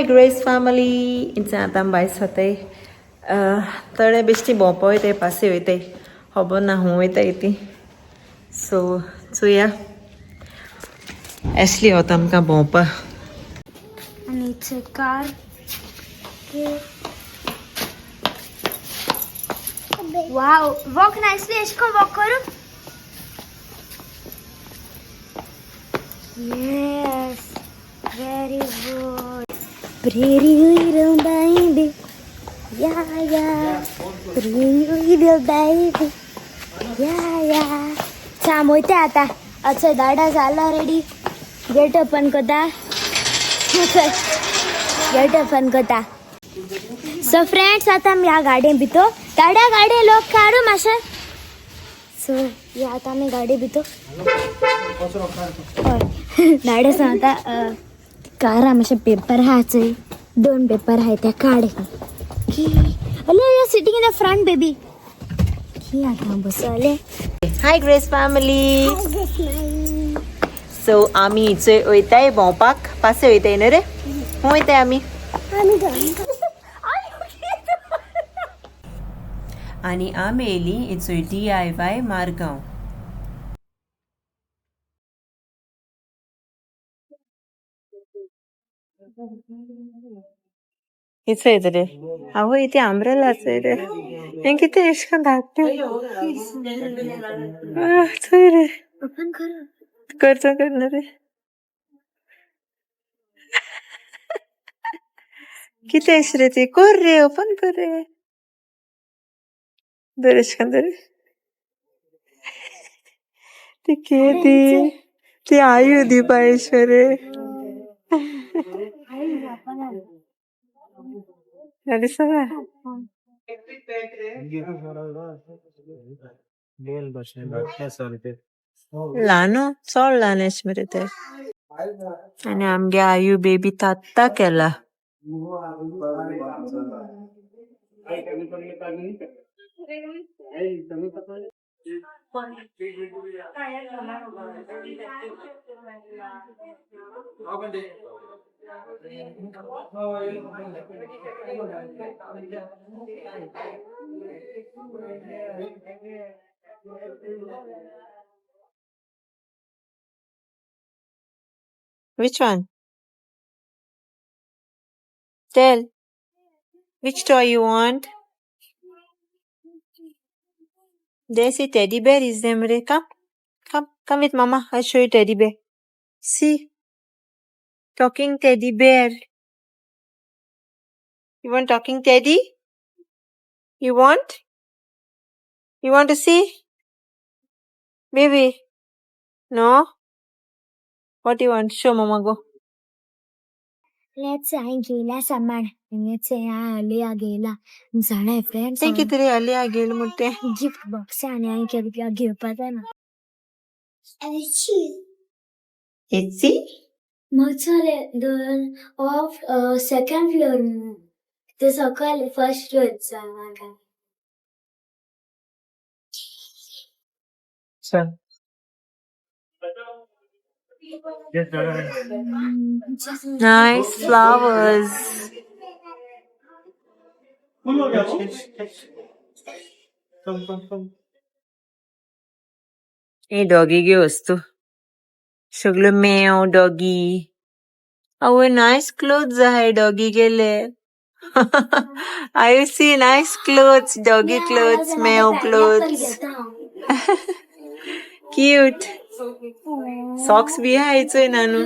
Grace family, insan by sate. Tare besti bompo ite pasi ite. Hobo na hu ite iti. So yeah. Ashley otam ka bompa. And it's a car. Wow, walk nicely. Ishko walk karo. Yes, very good. Pretty little baby, yeah. Pretty little baby, yeah. Sam होते आता. अच्छा दाढ़ा झाला ready. Gate open करता. Gate open करता. So friends, आता मी या गाडी बितो. गाडी लोक काढू माशा. So या आता मी गाडी बितो. दाढे सांगता कारा माशा पेपर हाचे. 2 पेपर आहे त्या काढे. अले you sitting in the front baby. की आता बसले. Hi Grace family. So आम्ही इथे ओयताय bompak पासे ओयताय ना रे. ओयताय आम्ही. आणि आम्ही एली इथे DIY मार्गाव. इथे येते रे. अहो इथे आंब्रेला आहे रे. हे किती इश्क धाकटे. रे ओपन करणार रे. किती ऐश रे ते कर रे ओपन कर रे. दरेश कंदरे. ते केदी ते आयु दीपाश्वरे. अरे सगा लानो चोळ लानेश मेरे ते. आणि आमगे आयु बेबी तात्ता केला. Which one? Tell. Which toy you want? There's a teddy bear, is there, Mire? Come with Mama. I'll show you teddy bear. See? Talking teddy bear. You want talking teddy? You want? You want to see? Baby? No? What do you want? Show Mama, go. Let's say गेला सामान. Let's say Alia गेला. झाडा friends. ते किती आलिया गेल मोठे. Gift box आणि क्या gift पता ना. Etsy? मचले दोन ऑफ सेकंड फ्लोर. ते सकाळी फर्स्ट फ्लोरचा मागा. Sir. Nice flowers. हे डॉगी गे वस्तू. सगळं मेव डॉगी. अवे नाइस क्लोथ्स आहे डॉगी गेले. I see nice clothes, doggy clothes, meow clothes. Cute. Socks भी है इचे नानू.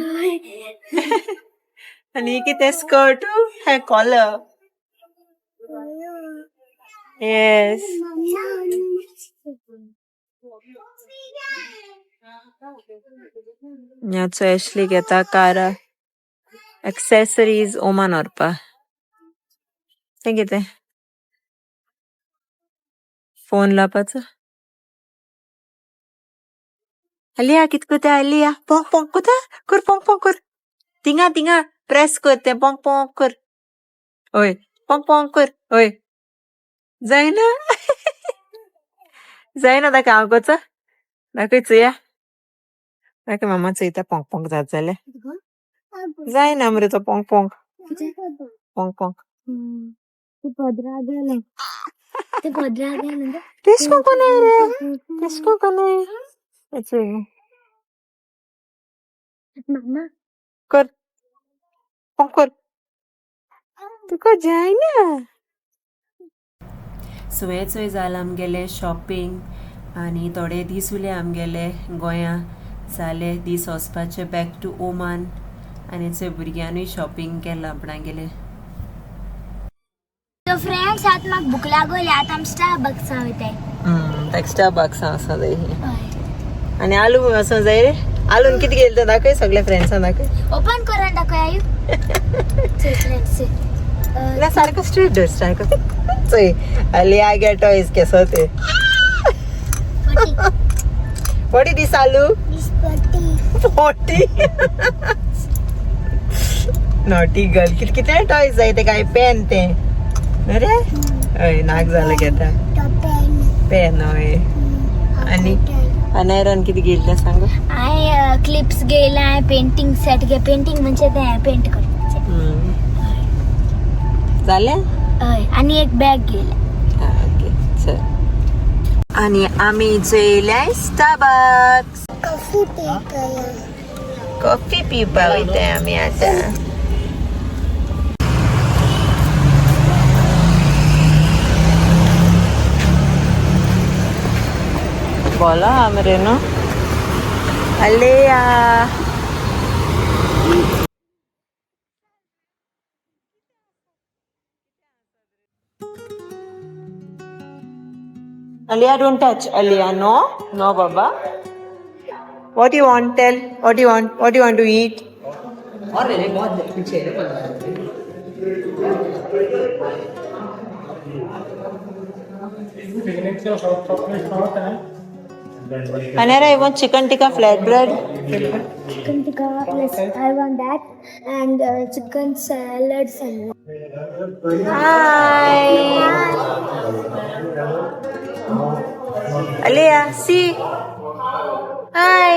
आणि किती स्कर्ट है collar. Yes. याचं Ashley घेता कारा. Accessories ओमान orpa. ते किती फोन लापाचं. Alia कितकुता Alia. Pong kuta. Kur pong kur. Tinga press करते pong kur. Oi pong kur. Oi. जाईना दा काम कोचा. दाखवायचं या. दाखव मामाचं इथं pong जात झाले. जाईना अमृता pong. Pong pong. ते पदरागेलं Kisko ko na रे. Kisko ko na. Ito. मामा कर. Pong कर. तुका जाय ना. सो हेच जालें आमगेलें शॉपिंग आनी थोडे दीस उरले आमगेले गोंया जाले दीस वचपाचे बॅक टू ओमान आनी चोय भुरग्यांनूय शॉपिंग केलां आपणागेलें. तो फ्रेंड्स आत म्हाका भूक लागोली आतां आमी स्टारबक्स वयताय. एक्स्ट्रा बाक्स आसा जाय. आनी आलू असं जाय रे. आलून कितें गेलं तें दाखय सगळ्या फ्रेंड्सांक दाखय. ओपन करून दाखय आयु. फ्रेंड्स ना सारखं स्ट्रीट ड्रेस सारखं. चोय आली आय गेट टॉयज केसो ते. What is this आलू? 40. Naughty girl. कितले टॉयज जाय ते काय पेन ते. अरे हय नाक झालं घेता. पेन हय. आणि अनायरन किती गेलं सांग. हांय क्लिप्स घेयला पेंटिंग सेट घे. पेंटिंग म्हणजे ते पेंट करपाचे. झाले. हय आनी एक बॅग घेयला. ओके चल. आणि आम्ही जेयल्या स्टारबक्स. कॉफी पिवपा वयताय आम्ही आता. बोला आमरेनो अलेया. Aliyah, don't touch. Aliyah, no. No, Baba. What do you want? Tell. What do you want? What do you want to eat? Anera, I want chicken tikka flatbread. Chicken tikka, yes, I want that. And chicken salad. Hi. Aliyah, see. Hi.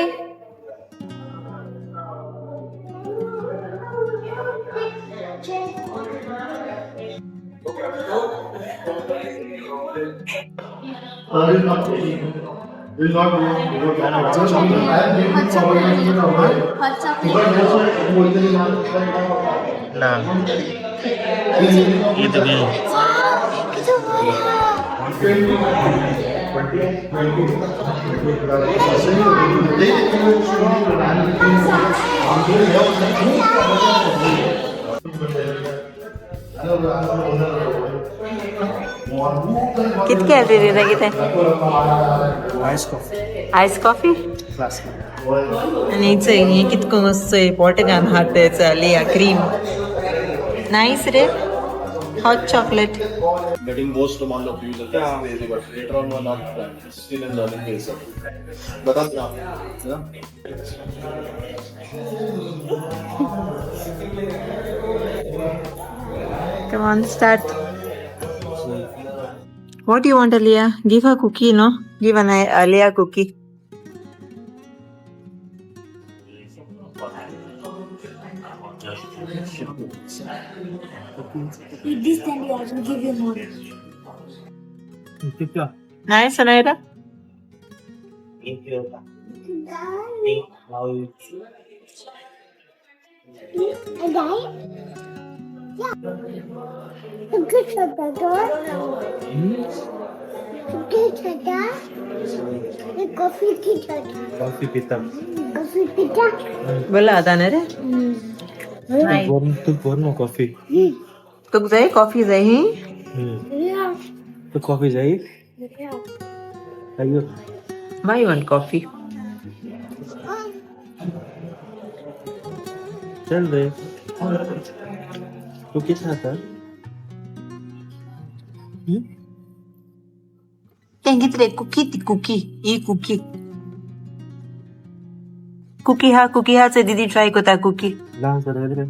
Nah, gitu nih. किती calorie रे किती. Ice coffee. Ice coffee. Classic. आणि हे कितको मस्त pot घान हातायचं. Alia cream nice रे. Hot chocolate. Getting most amount of views and that's crazy, but later on we're not still in learning phase. But that's now. Yeah. Come on, start. What do you want, Aliyah? Give her cookie, no? Give an Aliyah cookie. Eat this, then I will give you more. Nice, Anaira. Coffee pita. बोला आता ना रे. तू बोल coffee. तुक जाय coffee जाय ही. तू coffee जाई. अयो. Why you want coffee? चल रे. तू किस खाता? तेंगितरे कुकी ती कुकी. ही कुकी. कुकी हा चे दीदी ट्राय कोता कुकी. लहान सर रे.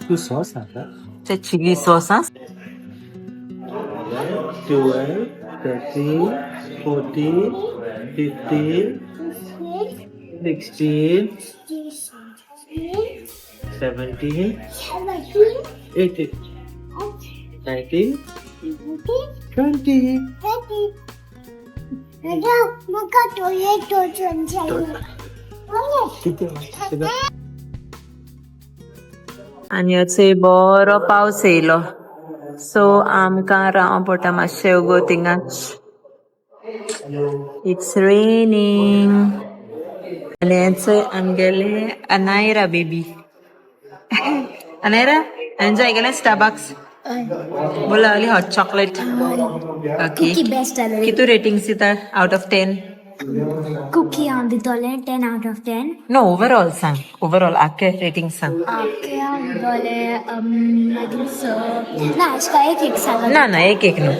तू सॉस खाता? ते चिली सॉस हा. 12, 13, 14, 15, 16, 17, 18, 19, 20. आनी अचय बरो पावस येयलो सो आमकां रावों पडटा मातशें उगो थिंगाच. इट्स रेनिंग आनी हेचय आमगेले अनायरा बेबी. अनायरा एन्जॉय केलें स्टारबक्स बोला ओली hot chocolate. Okay cookie best आलो कितू रेटिंग्स दिता आउट ऑफ 10? कुकी हांव दितोलें 10 out of 10. नो ओवरऑल सांग ओवरऑल आख्खे रेटिंग सांग. ओके हांव दितोलें मागीर ना अशें काय एक सांग ना ना एक न्हू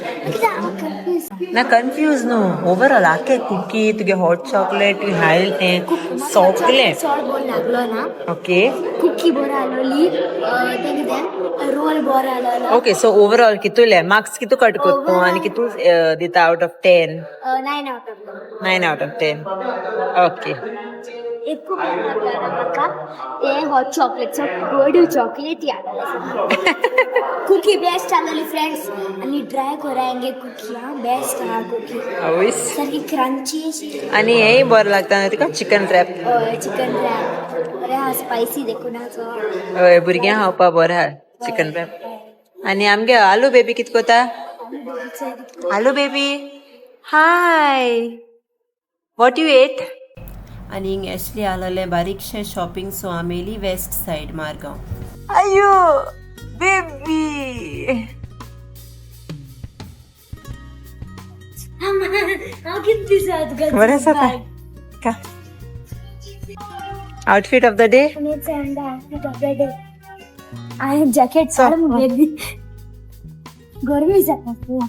ना कन्फ्यूज न्हू ओवरऑल आख्खे कुकी तुगे हॉट चॉकलेट तुगे हायल तें सगलें. चड बोर लागलो ना. ओके कुकी बरो आलोली तें कितें रोल बरो आलोलो. ओके सो ओवरऑल कितूले मार्क्स कितू कट करता आनी कितू दिता out of 10? 9 out of 10. 9 out of 10. Okay एक खूब लागलो ना म्हाका तें हॉट चॉकलेटचो गोड चॉकलेट याद कुकी बेस्ट आलोली फ्रेंड्स आनी ट्राय करांगे कुकी हां बेस्ट आहा कुकी आवयस सारकी क्रंची अशी. आनी हेय बरें लागता न्हू तुका चिकन रॅप. चिकन रॅप बरें आहा स्पायसी देखुनाचो. हय भुरग्यांक खावपा बरें आहा चिकन रॅप. आनी आमगे आलू बेबी कित कोता? आलू baby hi what you ate? आनी हिंग एशली आलोले बारीकशें शॉपिंग सो आमी येयली वेस्ट सायड मारगांव. आयो बेबी हांव कितें दिसता तुका बरें जाता का आउटफिट ऑफ द डे? हांवें जॅकेट काड मुगे गरमी जाता खूब.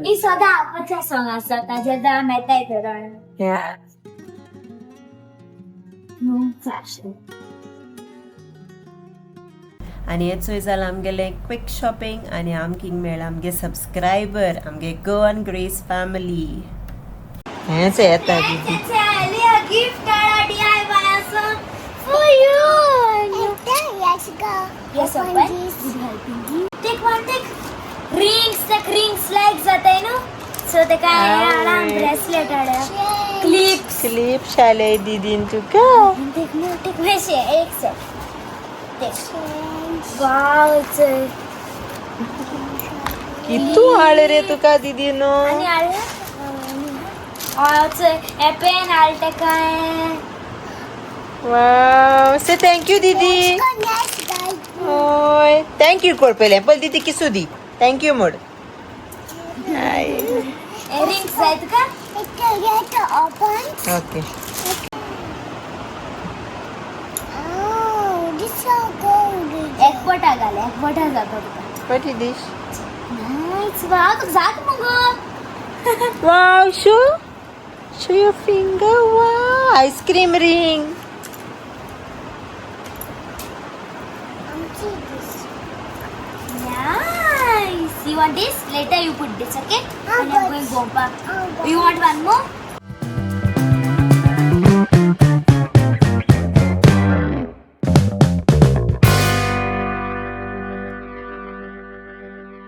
ही सदां आपाचें सॉंग आसा ताजेर दाम येताय तर फॅशन. आनी हेचोय जालां आमगेलें क्विक शॉपिंग आनी आमकां मेळ्ळा आमगे सबस्क्रायबर आमगे गोवन ग्रेस फॅमिली. हेंच येता गिफ्ट DIY आसा for you. Yes, go. Yes, open. Take one, take rings like जाताय नो सो ते काय आराम ब्रेसलेट आडा क्लिप शाले दीदीन तुका. टेक वैसे एक सेट वाव कितू हाळ रे तुका दीदीन. आणि आले ए पेन आलते काय वाव से थँक यू दीदी. ओय थँक यू कोर पयलें पयल दीदी किसू दी थँक यू मोड. रिंग्स जाय तुका ओके एकवटा घाल एकवटा जाता तुका. What is this? Nice wow तुका जात मगो. Wow show your finger. Wow ice cream ring. Nice. You want this? Later you put this, okay? And I'm going to go back. You want one more?